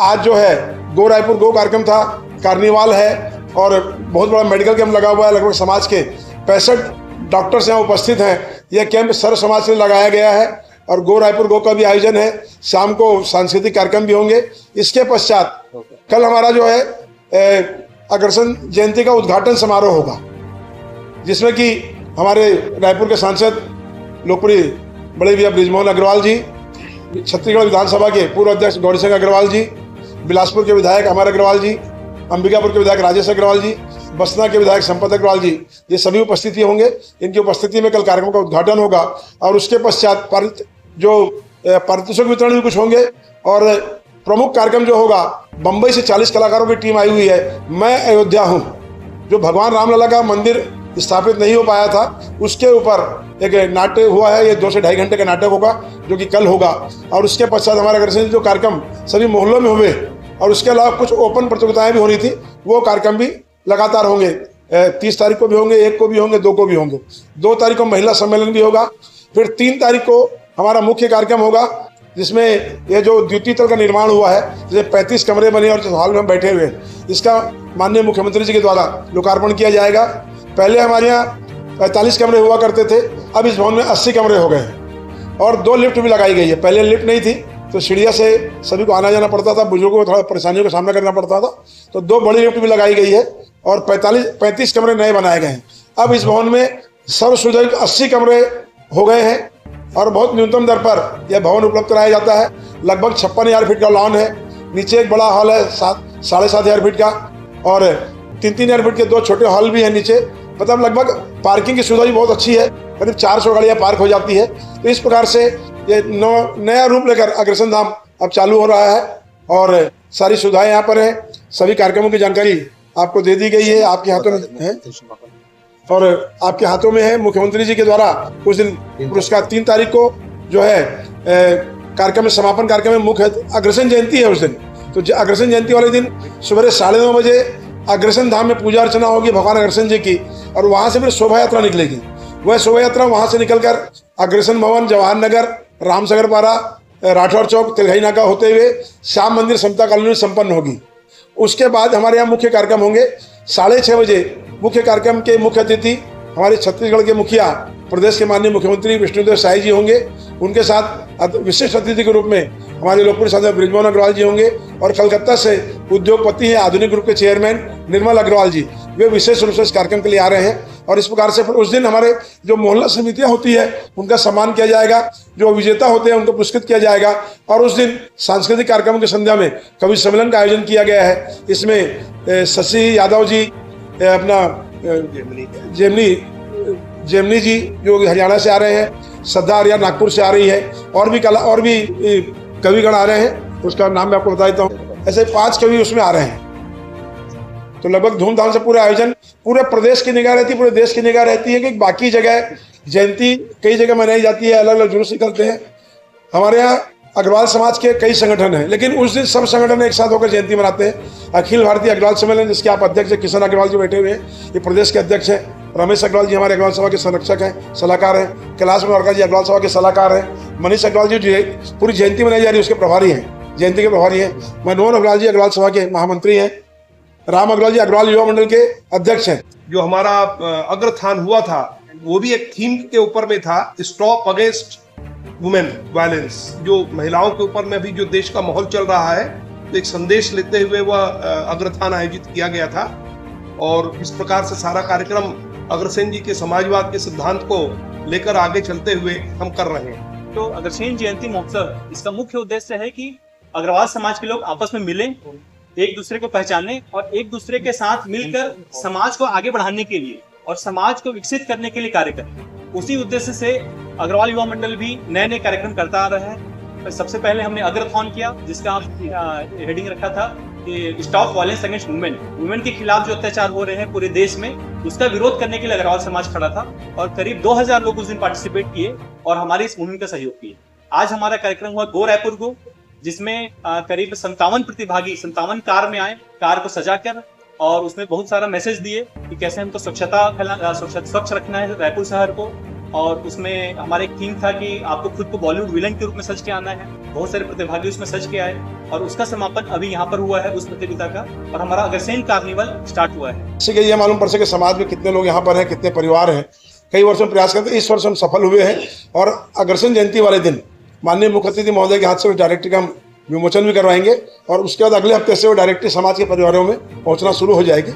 आज जो है गो रायपुर गो कार्यक्रम था, कार्निवाल है और बहुत बड़ा मेडिकल कैंप लगा हुआ है। लगभग समाज के 65 डॉक्टर्स यहाँ उपस्थित हैं। यह कैंप सर्व समाज से लगाया गया है और गो रायपुर गो का भी आयोजन है। शाम को सांस्कृतिक कार्यक्रम भी होंगे। इसके पश्चात कल हमारा जो है अग्रसेन जयंती का उद्घाटन समारोह होगा, जिसमें कि हमारे रायपुर के सांसद लोकप्रिय बड़े भैया बृजमोहन अग्रवाल जी, छत्तीसगढ़ विधानसभा के पूर्व अध्यक्ष गौरी सिंह अग्रवाल जी, बिलासपुर के विधायक अमर अग्रवाल जी, अंबिकापुर के विधायक राजेश अग्रवाल जी, बसना के विधायक संपत अग्रवाल जी, ये सभी उपस्थिति होंगे। इनकी उपस्थिति में कल कार्यक्रम का उद्घाटन होगा और उसके पश्चात पारितोषिक वितरण भी कुछ होंगे। और प्रमुख कार्यक्रम जो होगा, बम्बई से 40 कलाकारों की टीम आई हुई है। मैं अयोध्या हूँ, जो भगवान रामलला का मंदिर स्थापित नहीं हो पाया था, उसके ऊपर एक नाट्य हुआ है। ये 2 से 2.5 घंटे का नाटक होगा, जो कि कल होगा। और उसके पश्चात हमारे अग्रसेन जो कार्यक्रम सभी मोहल्लों में हुए और उसके अलावा कुछ ओपन प्रतियोगिताएं भी होनी थी, वो कार्यक्रम भी लगातार होंगे। 30 तारीख को भी होंगे, 1 को भी होंगे, 2 को भी होंगे। 2 तारीख को महिला सम्मेलन भी होगा। फिर 3 तारीख को हमारा मुख्य कार्यक्रम होगा, जिसमें ये जो द्वितीय तल का निर्माण हुआ है, जिसमें 35 कमरे बने और जिस हॉल में हम बैठे हुए हैं, इसका माननीय मुख्यमंत्री जी के द्वारा लोकार्पण किया जाएगा। पहले हमारे यहाँ 45 कमरे हुआ करते थे, अब इस भवन में 80 कमरे हो गए हैं और 2 लिफ्ट भी लगाई गई है। पहले लिफ्ट नहीं थी तो सीढ़िया से सभी को आना जाना पड़ता था, बुजुर्गों को थोड़ा परेशानियों का सामना करना पड़ता था, तो 2 बड़ी लिफ्ट भी लगाई गई है और 35 कमरे नए बनाए गए हैं। अब इस भवन में सर्व सुविधायुक्त 80 कमरे हो गए हैं और बहुत न्यूनतम दर पर यह भवन उपलब्ध कराया जाता है। लगभग 56,000 फीट का लॉन है, नीचे एक बड़ा हॉल है 7,500 फीट का और 3,000 फीट के 2 छोटे हॉल भी हैं नीचे। मतलब लगभग पार्किंग की सुविधा भी बहुत अच्छी है, करीब 400 गाड़ियाँ पार्क हो जाती है। तो इस प्रकार से ये नया रूप लेकर अग्रसेन धाम अब चालू हो रहा है और सारी सुविधाएं यहाँ पर हैं। सभी कार्यक्रमों की जानकारी आपको दे दी गई है, आपके हाथों में है और आपके हाथों में है। मुख्यमंत्री जी के द्वारा उस दिन पुरस्कार 3 तारीख को जो है कार्यक्रम में समापन कार्यक्रम में मुख्य अग्रसेन जयंती है उस दिन। तो अग्रसेन जयंती वाले दिन सुबह 9:30 बजे अग्रसेन धाम में पूजा अर्चना होगी भगवान अग्रसेन जी की और वहाँ से फिर शोभा यात्रा निकलेगी। वह शोभा यात्रा वहाँ से निकलकर अग्रसेन भवन, जवाहर नगर, रामसागर पारा, राठौर चौक, तिलघई नाका होते हुए श्याम मंदिर समता कॉलोनी में संपन्न होगी। उसके बाद हमारे यहाँ मुख्य कार्यक्रम होंगे 6:30 बजे। मुख्य कार्यक्रम के मुख्य अतिथि हमारे छत्तीसगढ़ के मुखिया, प्रदेश के माननीय मुख्यमंत्री विष्णुदेव साई जी होंगे। उनके साथ विशिष्ट अतिथि के रूप में हमारे लोकप्रिय सांसद बृजमोहन अग्रवाल जी होंगे और कलकत्ता से उद्योगपति हैं, आधुनिक ग्रुप के चेयरमैन निर्मल अग्रवाल जी, वे विशेष रूप से इस कार्यक्रम के लिए आ रहे हैं। और इस प्रकार से फिर उस दिन हमारे जो मोहल्ला समितियां होती है उनका सम्मान किया जाएगा, जो विजेता होते हैं उनको पुरस्कृत किया जाएगा। और उस दिन सांस्कृतिक कार्यक्रमों की संध्या में कवि सम्मेलन का आयोजन किया गया है। इसमें शशि यादव जी, अपना जेमनी जी जो हरियाणा से आ रहे हैं, श्रद्धा आर्या नागपुर से आ रही है और भी कविगण आ रहे हैं, उसका नाम मैं आपको बता देता हूँ। ऐसे 5 कवि उसमें आ रहे हैं। तो लगभग धूमधाम से पूरा आयोजन, पूरे प्रदेश की निगाह रहती है, पूरे देश की निगाह रहती है कि बाकी जगह जयंती कई जगह मनाई जाती है, अलग अलग जुलूस निकलते हैं। हमारे यहाँ अग्रवाल समाज के कई संगठन हैं, लेकिन उस दिन सब संगठन एक साथ होकर जयंती मनाते हैं। अखिल भारतीय अग्रवाल सम्मेलन, जिसके आप अध्यक्ष हैं किशन अग्रवाल जी बैठे हुए हैं, ये प्रदेश के अध्यक्ष हैं। रमेश अग्रवाल जी हमारे अग्रवाल सभा के संरक्षक हैं, सलाहकार हैं। कैलाश मनोहरकर जी अग्रवाल सभा के सलाहकार हैं। मनीष अग्रवाल जी पूरी जयंती मनाई जा रही है उसके प्रभारी हैं, जयंती के प्रभारी हैं। मनोहर अग्रवाल जी अग्रवाल सभा के महामंत्री हैं। राम अग्रवाल जी अग्रवाल युवा मंडल के अध्यक्ष हैं। जो हमारा अग्रथान हुआ था वो भी एक थीम के ऊपर में था, स्टॉप अगेंस्ट वुमेन वायलेंस। जो महिलाओं के ऊपर में भी जो देश का माहौल चल रहा है, तो एक संदेश लेते हुए वह अग्रथान आयोजित किया गया था। और इस प्रकार से सारा कार्यक्रम अग्रसेन जी के समाजवाद के सिद्धांत को लेकर आगे चलते हुए हम कर रहे हैं। तो अग्रसेन जयंती महोत्सव, इसका मुख्य उद्देश्य है कि अग्रवाल समाज के लोग आपस में मिलें, एक दूसरे को पहचाने और एक दूसरे के साथ मिलकर समाज को आगे बढ़ाने के लिए और समाज को विकसित करने के लिए कार्य करें। उसी उद्देश्य से अग्रवाल युवा मंडल भी नए नए कार्यक्रम करता आ रहा है। सबसे पहले हमने अग्रथॉन किया, जिसका हेडिंग रखा था कि stop violence against women. Women के खिलाफ जो अत्याचार हो रहे हैं पूरे देश में, उसका विरोध करने के लिए अग्रवाल समाज खड़ा था और करीब 2000 लोग उस दिन पार्टिसिपेट किए और हमारी इस मुहिम का सहयोग किए। आज हमारा कार्यक्रम हुआ गो रायपुर गो, जिसमें करीब 57 प्रतिभागी 57 कार में आए, कार को सजाकर, और उसमें बहुत सारा मैसेज दिए कि कैसे हमको स्वच्छ रखना है रायपुर शहर को, और उसमें हमारा एक थीम था कि आपको खुद को बॉलीवुड विलन के रूप में सज के आना है। बहुत सारे प्रतिभागी उसमें सज के आए और उसका समापन अभी यहाँ पर हुआ है उस प्रतियोगिता का, और हमारा अग्रसेन कार्निवल स्टार्ट हुआ है। इससे ये मालूम पड़ सके समाज में कितने लोग यहाँ पर हैं, कितने परिवार हैं। कई वर्षों में प्रयास करते, इस वर्ष हम सफल हुए हैं और अग्रसेन जयंती वाले दिन माननीय मुख्य अतिथि महोदय के हाथ से डायरेक्टरी का हम विमोचन भी करवाएंगे और उसके बाद अगले हफ्ते से वो डायरेक्टरी समाज के परिवारों में पहुँचना शुरू हो जाएगी।